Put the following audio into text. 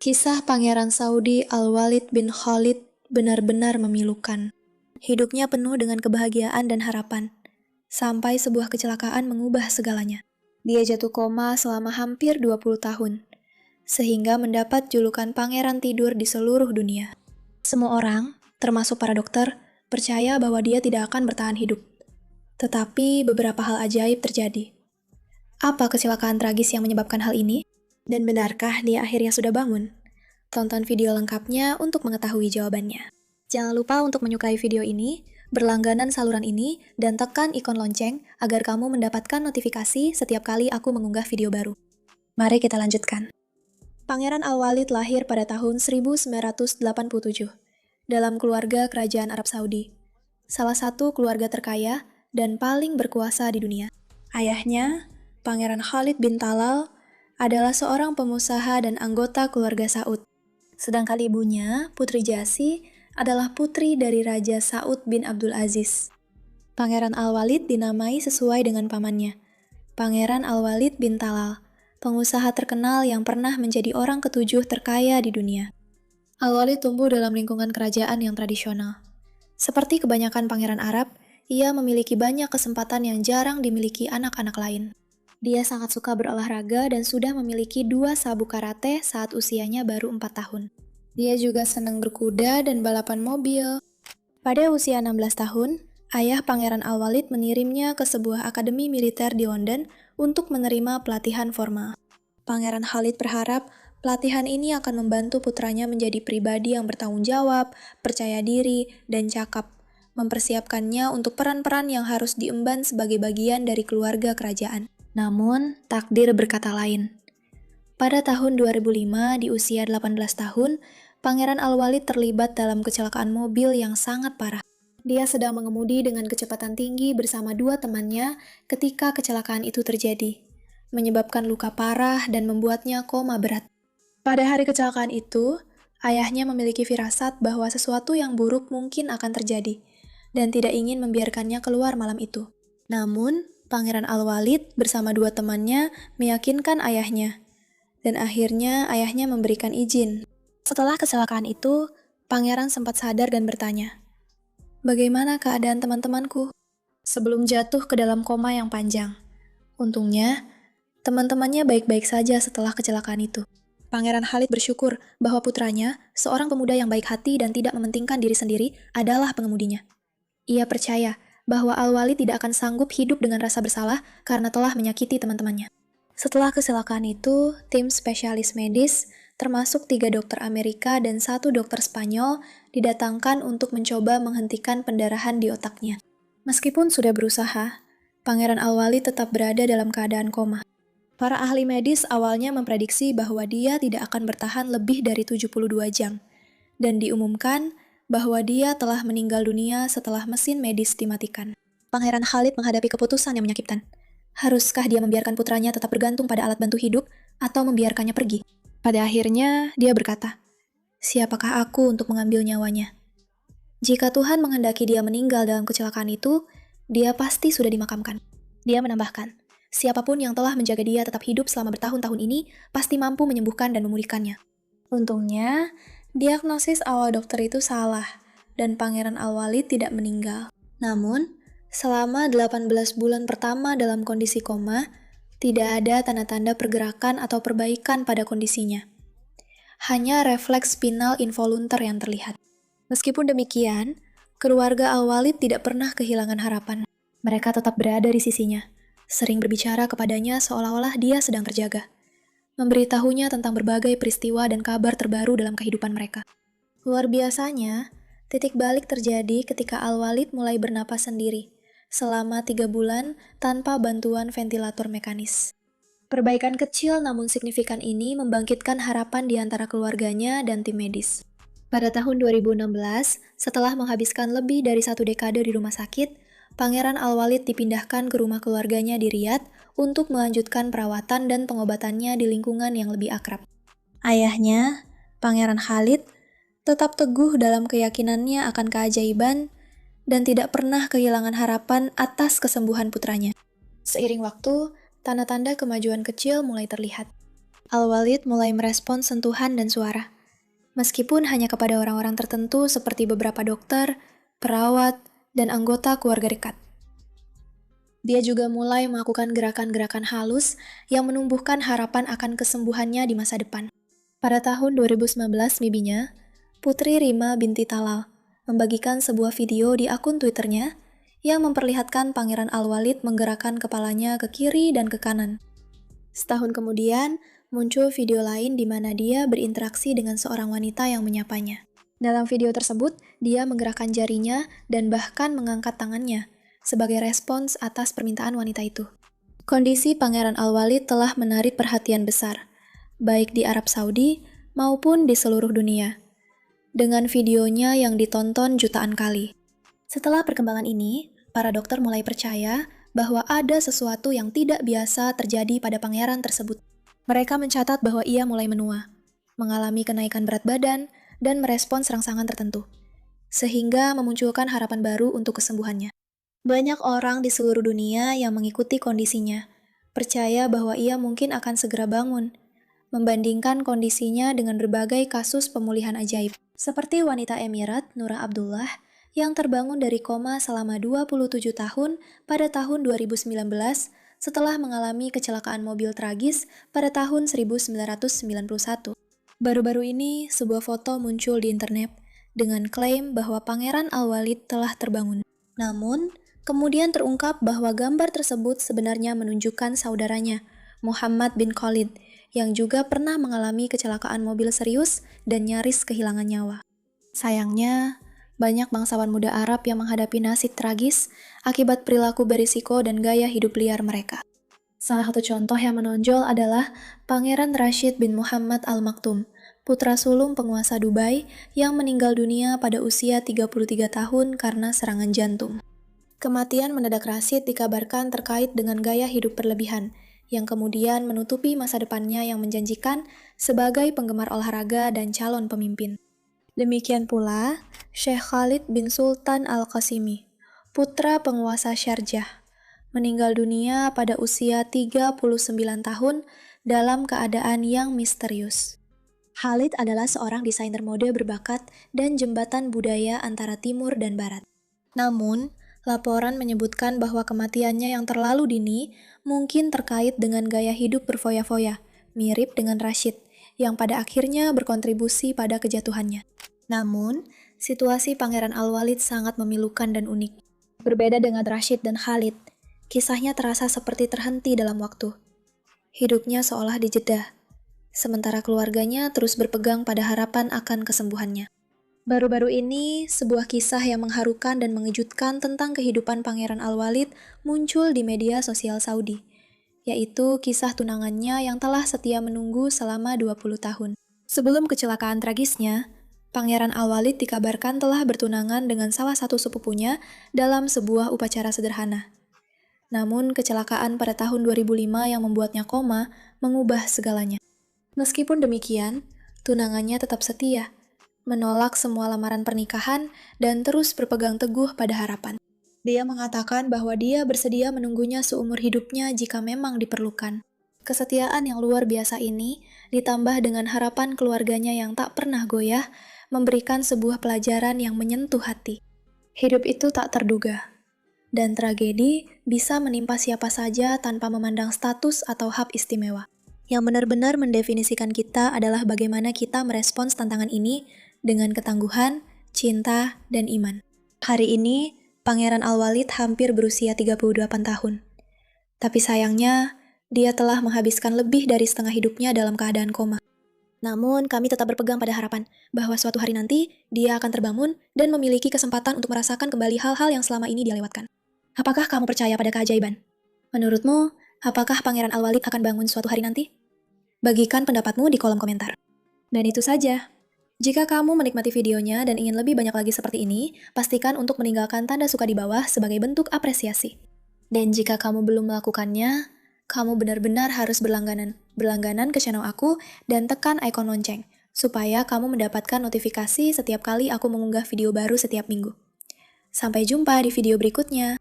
Kisah Pangeran Saudi Al-Walid bin Khalid benar-benar memilukan. Hidupnya penuh dengan kebahagiaan dan harapan, sampai sebuah kecelakaan mengubah segalanya. Dia jatuh koma selama hampir 20 tahun, sehingga mendapat julukan Pangeran Tidur di seluruh dunia. Semua orang, termasuk para dokter, percaya bahwa dia tidak akan bertahan hidup. Tetapi beberapa hal ajaib terjadi. Apa kecelakaan tragis yang menyebabkan hal ini? Dan benarkah dia akhirnya sudah bangun? Tonton video lengkapnya untuk mengetahui jawabannya. Jangan lupa untuk menyukai video ini, berlangganan saluran ini, dan tekan ikon lonceng agar kamu mendapatkan notifikasi setiap kali aku mengunggah video baru. Mari kita lanjutkan. Pangeran Al-Walid lahir pada tahun 1987 dalam keluarga kerajaan Arab Saudi, salah satu keluarga terkaya dan paling berkuasa di dunia. Ayahnya, Pangeran Khalid bin Talal, adalah seorang pengusaha dan anggota keluarga Saud. Sedangkan ibunya, Putri Jasi, adalah putri dari Raja Saud bin Abdul Aziz. Pangeran Al-Walid dinamai sesuai dengan pamannya, Pangeran Al-Walid bin Talal, pengusaha terkenal yang pernah menjadi orang ketujuh terkaya di dunia. Al-Walid tumbuh dalam lingkungan kerajaan yang tradisional. Seperti kebanyakan pangeran Arab, ia memiliki banyak kesempatan yang jarang dimiliki anak-anak lain. Dia sangat suka berolahraga dan sudah memiliki 2 sabuk karate saat usianya baru 4 tahun. Dia juga senang berkuda dan balapan mobil. Pada usia 16 tahun, ayah Pangeran Al-Walid mengirimnya ke sebuah akademi militer di London untuk menerima pelatihan formal. Pangeran Khalid berharap pelatihan ini akan membantu putranya menjadi pribadi yang bertanggung jawab, percaya diri, dan cakap, mempersiapkannya untuk peran-peran yang harus diemban sebagai bagian dari keluarga kerajaan. Namun, takdir berkata lain. Pada tahun 2005, di usia 18 tahun, Pangeran Al-Walid terlibat dalam kecelakaan mobil yang sangat parah. Dia sedang mengemudi dengan kecepatan tinggi bersama 2 temannya ketika kecelakaan itu terjadi, menyebabkan luka parah dan membuatnya koma berat. Pada hari kecelakaan itu, ayahnya memiliki firasat bahwa sesuatu yang buruk mungkin akan terjadi, dan tidak ingin membiarkannya keluar malam itu. Namun, Pangeran Al-Walid bersama 2 temannya meyakinkan ayahnya, dan akhirnya ayahnya memberikan izin. Setelah kecelakaan itu, Pangeran sempat sadar dan bertanya, "Bagaimana keadaan teman-temanku?" Sebelum jatuh ke dalam koma yang panjang. Untungnya, teman-temannya baik-baik saja setelah kecelakaan itu. Pangeran Khalid bersyukur bahwa putranya, seorang pemuda yang baik hati dan tidak mementingkan diri sendiri, adalah pengemudinya. Ia percaya bahwa Al-Walid tidak akan sanggup hidup dengan rasa bersalah karena telah menyakiti teman-temannya. Setelah kecelakaan itu, tim spesialis medis, termasuk 3 dokter Amerika dan 1 dokter Spanyol, didatangkan untuk mencoba menghentikan pendarahan di otaknya. Meskipun sudah berusaha, Pangeran Al-Walid tetap berada dalam keadaan koma. Para ahli medis awalnya memprediksi bahwa dia tidak akan bertahan lebih dari 72 jam, dan diumumkan bahwa dia telah meninggal dunia setelah mesin medis dimatikan. Pangeran Khalid menghadapi keputusan yang menyakitkan. Haruskah dia membiarkan putranya tetap bergantung pada alat bantu hidup atau membiarkannya pergi? Pada akhirnya, dia berkata, "Siapakah aku untuk mengambil nyawanya? Jika Tuhan menghendaki dia meninggal dalam kecelakaan itu, dia pasti sudah dimakamkan." Dia menambahkan, siapapun yang telah menjaga dia tetap hidup selama bertahun-tahun ini pasti mampu menyembuhkan dan memulihkannya. Untungnya, diagnosis awal dokter itu salah, dan Pangeran Al-Walid tidak meninggal. Namun, selama 18 bulan pertama dalam kondisi koma, tidak ada tanda-tanda pergerakan atau perbaikan pada kondisinya. Hanya refleks spinal involunter yang terlihat. Meskipun demikian, keluarga Al-Walid tidak pernah kehilangan harapan. Mereka tetap berada di sisinya, sering berbicara kepadanya seolah-olah dia sedang terjaga, memberitahunya tentang berbagai peristiwa dan kabar terbaru dalam kehidupan mereka. Luar biasanya, titik balik terjadi ketika Al-Walid mulai bernapas sendiri, selama 3 bulan tanpa bantuan ventilator mekanis. Perbaikan kecil namun signifikan ini membangkitkan harapan di antara keluarganya dan tim medis. Pada tahun 2016, setelah menghabiskan lebih dari 1 dekade di rumah sakit, Pangeran Al-Walid dipindahkan ke rumah keluarganya di Riyadh untuk melanjutkan perawatan dan pengobatannya di lingkungan yang lebih akrab. Ayahnya, Pangeran Khalid, tetap teguh dalam keyakinannya akan keajaiban dan tidak pernah kehilangan harapan atas kesembuhan putranya. Seiring waktu, tanda-tanda kemajuan kecil mulai terlihat. Al-Walid mulai merespons sentuhan dan suara. Meskipun hanya kepada orang-orang tertentu seperti beberapa dokter, perawat, dan anggota keluarga dekat. Dia juga mulai melakukan gerakan-gerakan halus yang menumbuhkan harapan akan kesembuhannya di masa depan. Pada tahun 2019, bibinya, Putri Rima binti Talal, membagikan sebuah video di akun Twitternya yang memperlihatkan Pangeran Al-Walid menggerakkan kepalanya ke kiri dan ke kanan. Setahun kemudian, muncul video lain di mana dia berinteraksi dengan seorang wanita yang menyapanya. Dalam video tersebut, dia menggerakkan jarinya dan bahkan mengangkat tangannya sebagai respons atas permintaan wanita itu. Kondisi Pangeran Al-Walid telah menarik perhatian besar, baik di Arab Saudi maupun di seluruh dunia, dengan videonya yang ditonton jutaan kali. Setelah perkembangan ini, para dokter mulai percaya bahwa ada sesuatu yang tidak biasa terjadi pada pangeran tersebut. Mereka mencatat bahwa ia mulai menua, mengalami kenaikan berat badan, dan merespons rangsangan tertentu, sehingga memunculkan harapan baru untuk kesembuhannya. Banyak orang di seluruh dunia yang mengikuti kondisinya, percaya bahwa ia mungkin akan segera bangun, membandingkan kondisinya dengan berbagai kasus pemulihan ajaib, seperti wanita Emirat Nura Abdullah yang terbangun dari koma selama 27 tahun pada tahun 2019 setelah mengalami kecelakaan mobil tragis pada tahun 1991. Baru-baru ini, sebuah foto muncul di internet dengan klaim bahwa Pangeran Al-Walid telah terbangun. Namun, kemudian terungkap bahwa gambar tersebut sebenarnya menunjukkan saudaranya, Muhammad bin Khalid, yang juga pernah mengalami kecelakaan mobil serius dan nyaris kehilangan nyawa. Sayangnya, banyak bangsawan muda Arab yang menghadapi nasib tragis akibat perilaku berisiko dan gaya hidup liar mereka. Salah satu contoh yang menonjol adalah Pangeran Rashid bin Muhammad Al Maktoum, putra sulung penguasa Dubai yang meninggal dunia pada usia 33 tahun karena serangan jantung. Kematian mendadak Rashid dikabarkan terkait dengan gaya hidup berlebihan, yang kemudian menutupi masa depannya yang menjanjikan sebagai penggemar olahraga dan calon pemimpin. Demikian pula, Sheikh Khalid bin Sultan Al-Qasimi, putra penguasa Syarjah, meninggal dunia pada usia 39 tahun dalam keadaan yang misterius. Khalid adalah seorang desainer mode berbakat dan jembatan budaya antara timur dan barat. Namun, laporan menyebutkan bahwa kematiannya yang terlalu dini mungkin terkait dengan gaya hidup berfoya-foya, mirip dengan Rashid, yang pada akhirnya berkontribusi pada kejatuhannya. Namun, situasi Pangeran Al-Walid sangat memilukan dan unik. Berbeda dengan Rashid dan Khalid, kisahnya terasa seperti terhenti dalam waktu. Hidupnya seolah dijeda, sementara keluarganya terus berpegang pada harapan akan kesembuhannya. Baru-baru ini, sebuah kisah yang mengharukan dan mengejutkan tentang kehidupan Pangeran Al-Walid muncul di media sosial Saudi, yaitu kisah tunangannya yang telah setia menunggu selama 20 tahun. Sebelum kecelakaan tragisnya, Pangeran Al-Walid dikabarkan telah bertunangan dengan salah satu sepupunya dalam sebuah upacara sederhana. Namun, kecelakaan pada tahun 2005 yang membuatnya koma mengubah segalanya. Meskipun demikian, tunangannya tetap setia, menolak semua lamaran pernikahan, dan terus berpegang teguh pada harapan. Dia mengatakan bahwa dia bersedia menunggunya seumur hidupnya jika memang diperlukan. Kesetiaan yang luar biasa ini, ditambah dengan harapan keluarganya yang tak pernah goyah, memberikan sebuah pelajaran yang menyentuh hati. Hidup itu tak terduga, dan tragedi bisa menimpa siapa saja tanpa memandang status atau hak istimewa. Yang benar-benar mendefinisikan kita adalah bagaimana kita merespons tantangan ini dengan ketangguhan, cinta, dan iman. Hari ini, Pangeran Al-Walid hampir berusia 38 tahun. Tapi sayangnya, dia telah menghabiskan lebih dari setengah hidupnya dalam keadaan koma. Namun, kami tetap berpegang pada harapan bahwa suatu hari nanti, dia akan terbangun dan memiliki kesempatan untuk merasakan kembali hal-hal yang selama ini dia lewatkan. Apakah kamu percaya pada keajaiban? Menurutmu, apakah Pangeran Al-Walid akan bangun suatu hari nanti? Bagikan pendapatmu di kolom komentar. Dan itu saja. Jika kamu menikmati videonya dan ingin lebih banyak lagi seperti ini, pastikan untuk meninggalkan tanda suka di bawah sebagai bentuk apresiasi. Dan jika kamu belum melakukannya, kamu benar-benar harus berlangganan ke channel aku dan tekan ikon lonceng, supaya kamu mendapatkan notifikasi setiap kali aku mengunggah video baru setiap minggu. Sampai jumpa di video berikutnya.